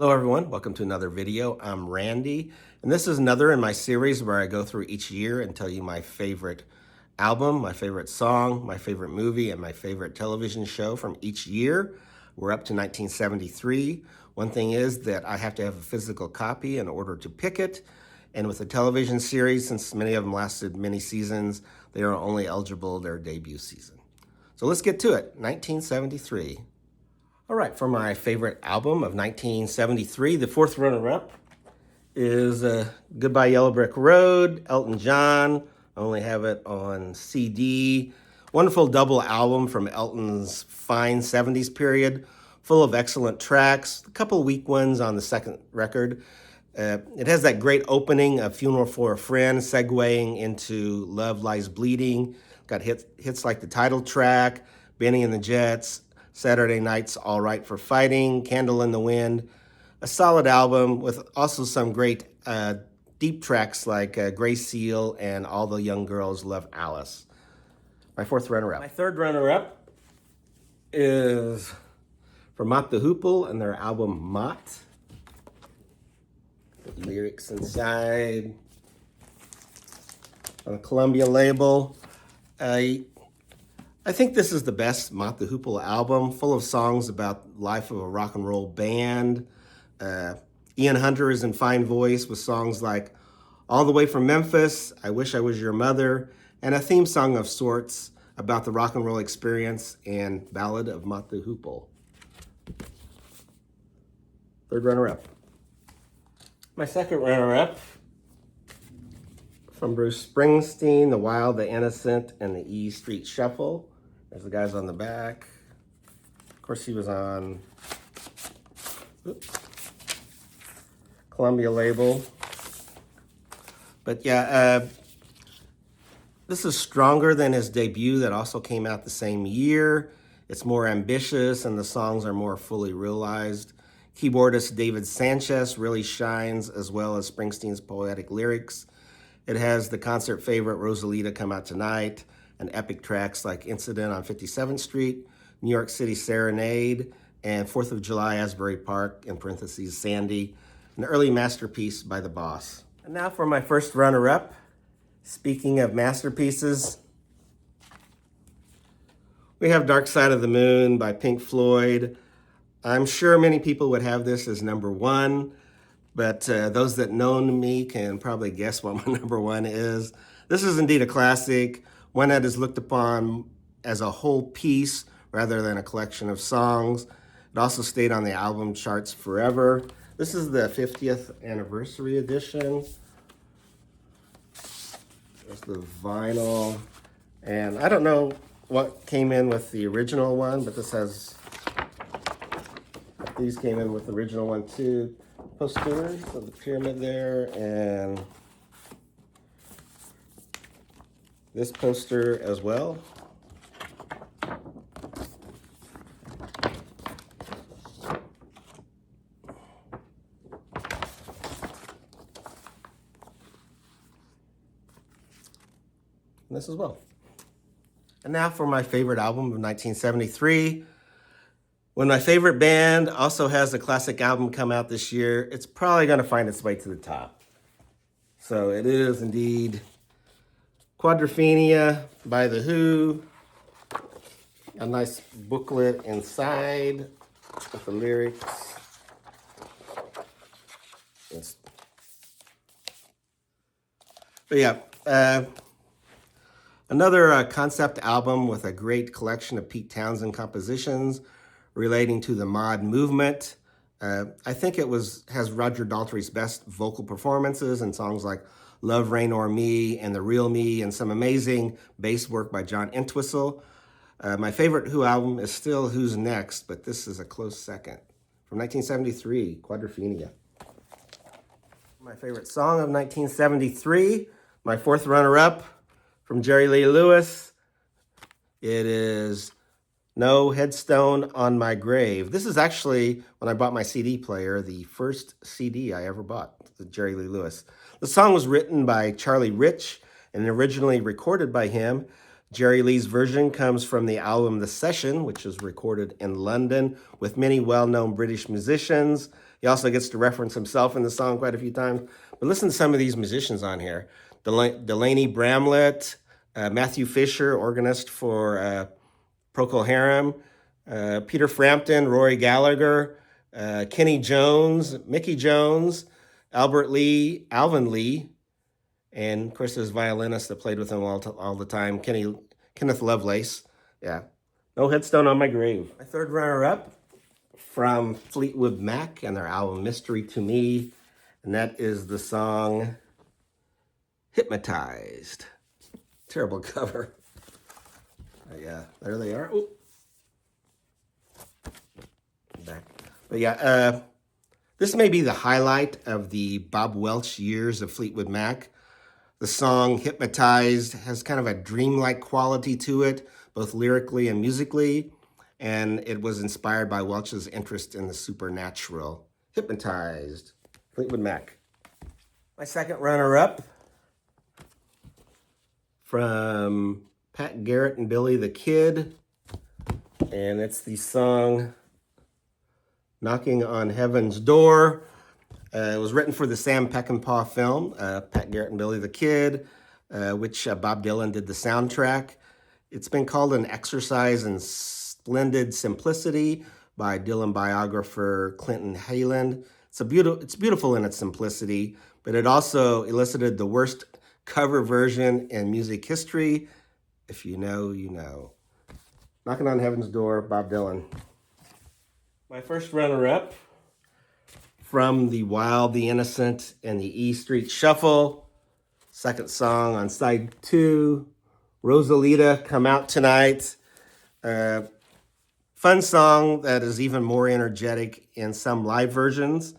Hello everyone, welcome to another video. I'm Randy, and this is another in my series where I go through each year and tell you my favorite album, my favorite song, my favorite movie, and my favorite television show from each year. We're up to 1973. One thing is that I have to have a physical copy in order to pick it, and with the television series, since many of them lasted many seasons, they are only eligible their debut season. So let's get to it, 1973. All right, for my favorite album of 1973, the fourth runner-up is Goodbye Yellow Brick Road, Elton John. I only have it on CD. Wonderful double album from Elton's fine 70s period, full of excellent tracks, a couple weak ones on the second record. It has that great opening of Funeral for a Friend, segueing into Love Lies Bleeding. Got hits like the title track, Benny and the Jets, Saturday Night's All Right for Fighting, Candle in the Wind. A solid album with also some great deep tracks like Gray Seal and All the Young Girls Love Alice. My fourth runner-up. My third runner-up is from Mott the Hoople and their album Mott. The lyrics inside on the Columbia label. I think this is the best Mott the Hoople album, full of songs about life of a rock and roll band. Ian Hunter is in fine voice with songs like All the Way from Memphis, I Wish I Was Your Mother, and a theme song of sorts about the rock and roll experience and Ballad of Mott the Hoople. Third runner-up. My second runner-up, from Bruce Springsteen, The Wild, The Innocent, and the E Street Shuffle. There's the guys on the back. Of course, he was on Columbia label. But yeah, this is stronger than his debut that also came out the same year. It's more ambitious and the songs are more fully realized. Keyboardist David Sanchez really shines, as well as Springsteen's poetic lyrics. It has the concert favorite Rosalita Come Out Tonight, and epic tracks like Incident on 57th Street, New York City Serenade, and 4th of July Asbury Park, in parentheses, Sandy, an early masterpiece by the Boss. And now for my first runner-up. Speaking of masterpieces, we have Dark Side of the Moon by Pink Floyd. I'm sure many people would have this as number one, but those that know me can probably guess what my number one is. This is indeed a classic, one that is looked upon as a whole piece rather than a collection of songs. It also stayed on the album charts forever. This is the 50th anniversary edition. There's the vinyl. And I don't know what came in with the original one, but this has, these came in with the original one too. Posters of the pyramid there, and this poster as well. And this as well. And now for my favorite album of 1973. When my favorite band also has a classic album come out this year, it's probably going to find its way to the top. So it is indeed Quadrophenia by The Who. A nice booklet inside with the lyrics. But yeah, another concept album with a great collection of Pete Townsend compositions relating to the mod movement. I think it has Roger Daltrey's best vocal performances in songs like Love, Rain, or Me and The Real Me, and some amazing bass work by John Entwistle. My favorite Who album is still Who's Next, but this is a close second. From 1973, Quadrophenia. My favorite song of 1973, my fourth runner-up from Jerry Lee Lewis. It is No Headstone on My Grave. This is actually, when I bought my CD player, the first CD I ever bought, the Jerry Lee Lewis. The song was written by Charlie Rich and originally recorded by him. Jerry Lee's version comes from the album The Session, which was recorded in London with many well-known British musicians. He also gets to reference himself in the song quite a few times. But listen to some of these musicians on here. Delaney Bramlett, Matthew Fisher, organist for Procol Harum, Peter Frampton, Rory Gallagher, Kenny Jones, Mickey Jones, Albert Lee, Alvin Lee, and of course his violinist that played with him all the time, Kenneth Lovelace. Yeah, no headstone on my grave. My third runner-up from Fleetwood Mac and their album Mystery to Me, and that is the song Hypnotized. Terrible cover. Yeah, there they are. Ooh. Back. But yeah, this may be the highlight of the Bob Welch years of Fleetwood Mac. The song Hypnotized has kind of a dreamlike quality to it, both lyrically and musically, and it was inspired by Welch's interest in the supernatural. Hypnotized, Fleetwood Mac. My second runner-up from Pat Garrett and Billy the Kid, and it's the song Knocking on Heaven's Door. It was written for the Sam Peckinpah film, Pat Garrett and Billy the Kid, which Bob Dylan did the soundtrack. It's been called an exercise in splendid simplicity by Dylan biographer Clinton Hayland. It's beautiful in its simplicity, but it also elicited the worst cover version in music history. If you know, you know. Knocking on Heaven's Door, Bob Dylan. My first runner-up from The Wild, the Innocent, and the E Street Shuffle. Second song on side 2, Rosalita, Come Out Tonight. Fun song that is even more energetic in some live versions.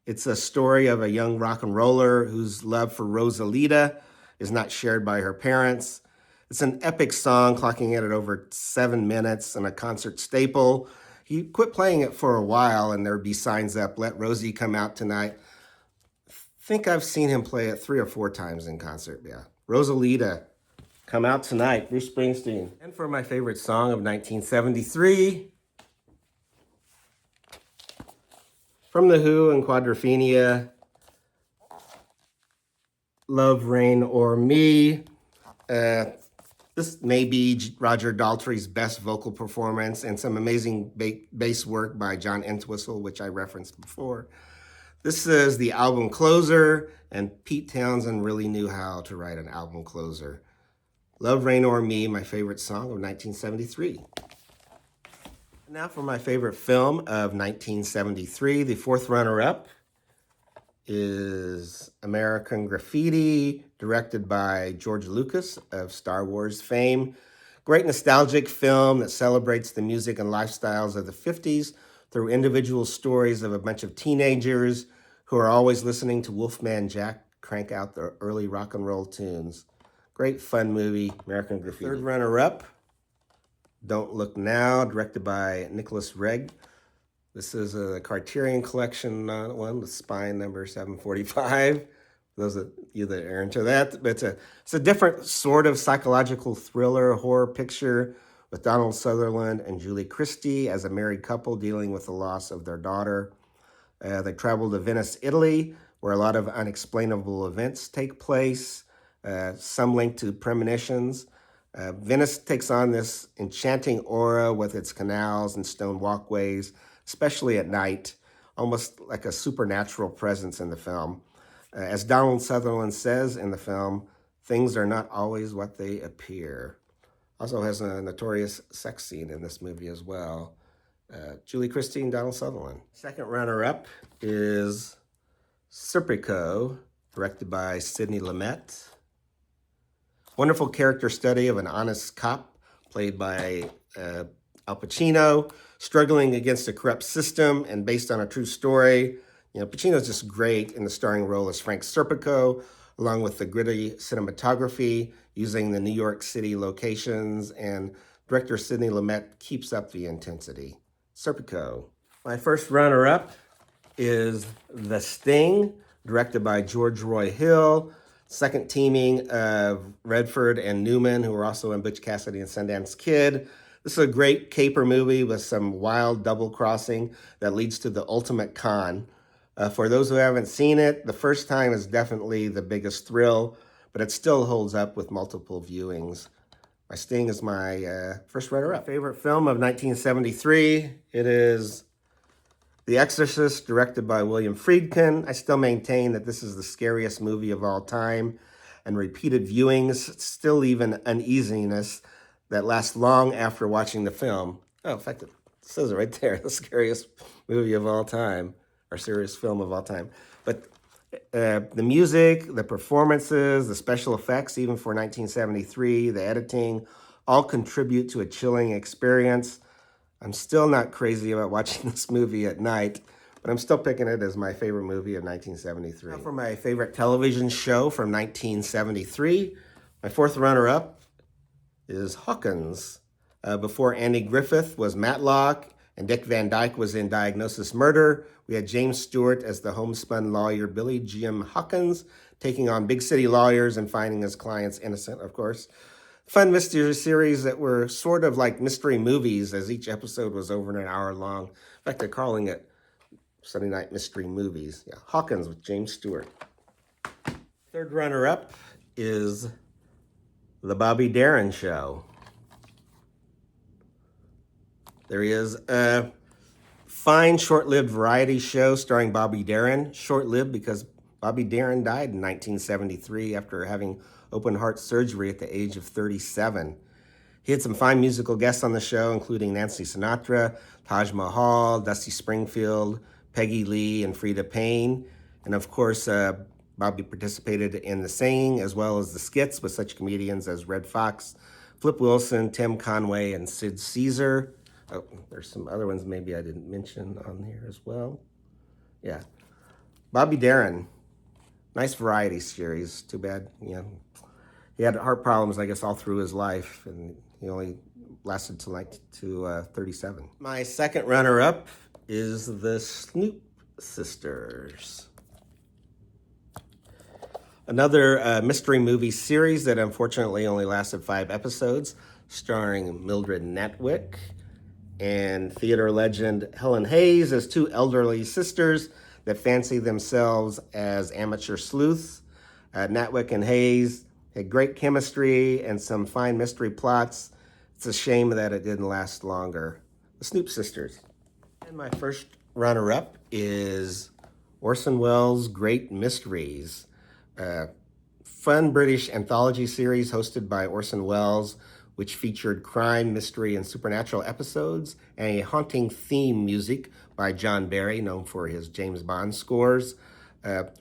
It's a story of a young rock and roller whose love for Rosalita is not shared by her parents. It's an epic song, clocking in at over 7 minutes and a concert staple. He quit playing it for a while, and there'd be signs up, "Let Rosie come out tonight." I think I've seen him play it 3 or 4 times in concert, yeah. Rosalita, Come Out Tonight, Bruce Springsteen. And for my favorite song of 1973, from The Who and Quadrophenia, Love, Rain, or Me. This may be Roger Daltrey's best vocal performance, and some amazing bass work by John Entwistle, which I referenced before. This is the album closer, and Pete Townsend really knew how to write an album closer. Love, Rain, or Me, my favorite song of 1973. Now for my favorite film of 1973, the fourth runner-up is American Graffiti, directed by George Lucas of Star Wars fame. Great nostalgic film that celebrates the music and lifestyles of the 50s through individual stories of a bunch of teenagers who are always listening to Wolfman Jack crank out the early rock and roll tunes. Great fun movie, American Graffiti. Third runner-up, Don't Look Now, directed by Nicholas Reg. This is a Criterion Collection one with spine number 745. Those of you that are into that. But it's a different sort of psychological thriller horror picture with Donald Sutherland and Julie Christie as a married couple dealing with the loss of their daughter. They travel to Venice, Italy, where a lot of unexplainable events take place, some linked to premonitions. Venice takes on this enchanting aura with its canals and stone walkways, especially at night, almost like a supernatural presence in the film. As Donald Sutherland says in the film, things are not always what they appear. Also has a notorious sex scene in this movie as well. Julie Christie and Donald Sutherland. Second runner-up is Serpico, directed by Sidney Lumet. Wonderful character study of an honest cop, played by Al Pacino, struggling against a corrupt system and based on a true story. You know, Pacino's just great in the starring role as Frank Serpico, along with the gritty cinematography using the New York City locations, and director Sidney Lumet keeps up the intensity. Serpico. My first runner-up is The Sting, directed by George Roy Hill. Second teaming of Redford and Newman, who were also in Butch Cassidy and Sundance Kid. This is a great caper movie with some wild double crossing that leads to the ultimate con. For those who haven't seen it, the first time is definitely the biggest thrill, but it still holds up with multiple viewings. My Sting is my first runner-up. Favorite film of 1973. It is The Exorcist, directed by William Friedkin. I still maintain that this is the scariest movie of all time, and repeated viewings still leave an uneasiness that lasts long after watching the film. Oh, in fact, it says it right there, the scariest movie of all time, or scariest film of all time. But the music, the performances, the special effects, even for 1973, the editing, all contribute to a chilling experience. I'm still not crazy about watching this movie at night, but I'm still picking it as my favorite movie of 1973. Now for my favorite television show from 1973, my fourth runner-up is Hawkins. Before Andy Griffith was Matlock and Dick Van Dyke was in Diagnosis Murder, we had James Stewart as the homespun lawyer Billy Jim Hawkins, taking on big city lawyers and finding his clients innocent, of course. Fun mystery series that were sort of like mystery movies, as each episode was over an hour long. In fact, they're calling it Sunday Night Mystery Movies. Yeah, Hawkins with James Stewart. Third runner-up is The Bobby Darin Show. There he is. A fine, short-lived variety show starring Bobby Darin. Short-lived because Bobby Darin died in 1973 after having open heart surgery at the age of 37. He had some fine musical guests on the show, including Nancy Sinatra, Taj Mahal, Dusty Springfield, Peggy Lee, and Freda Payne. And of course, Bobby participated in the singing as well as the skits with such comedians as Red Fox, Flip Wilson, Tim Conway, and Sid Caesar. Oh, there's some other ones maybe I didn't mention on here as well. Yeah. Bobby Darin, nice variety series. Too bad, he had heart problems, I guess, all through his life, and he only lasted to 37. My second runner-up is the Snoop Sisters. Another mystery movie series that unfortunately only lasted 5 episodes, starring Mildred Natwick and theater legend Helen Hayes as 2 elderly sisters that fancy themselves as amateur sleuths. Natwick and Hayes had great chemistry and some fine mystery plots. It's a shame that it didn't last longer. The Snoop Sisters. And my first runner-up is Orson Welles' Great Mysteries. Fun British anthology series hosted by Orson Welles, which featured crime, mystery, and supernatural episodes, and a haunting theme music by John Barry, known for his James Bond scores.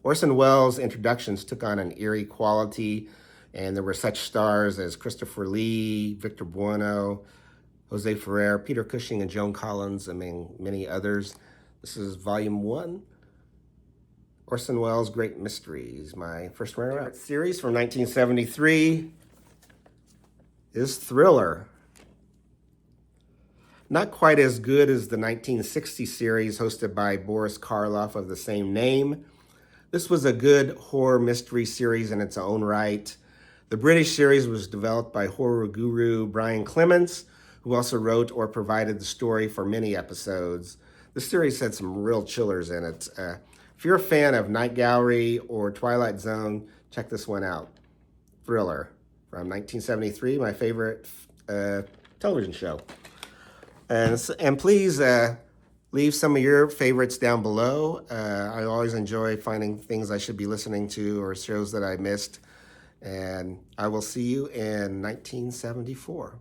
Orson Welles' introductions took on an eerie quality, and there were such stars as Christopher Lee, Victor Buono, Jose Ferrer, Peter Cushing, and Joan Collins, among many others. This is Volume 1. Orson Welles' Great Mysteries. My first runner-up series from 1973 is Thriller. Not quite as good as the 1960 series hosted by Boris Karloff of the same name. This was a good horror mystery series in its own right. The British series was developed by horror guru Brian Clements, who also wrote or provided the story for many episodes. The series had some real chillers in it. If you're a fan of Night Gallery or Twilight Zone, check this one out. Thriller from 1973, my favorite television show. And please leave some of your favorites down below. I always enjoy finding things I should be listening to or shows that I missed. And I will see you in 1974.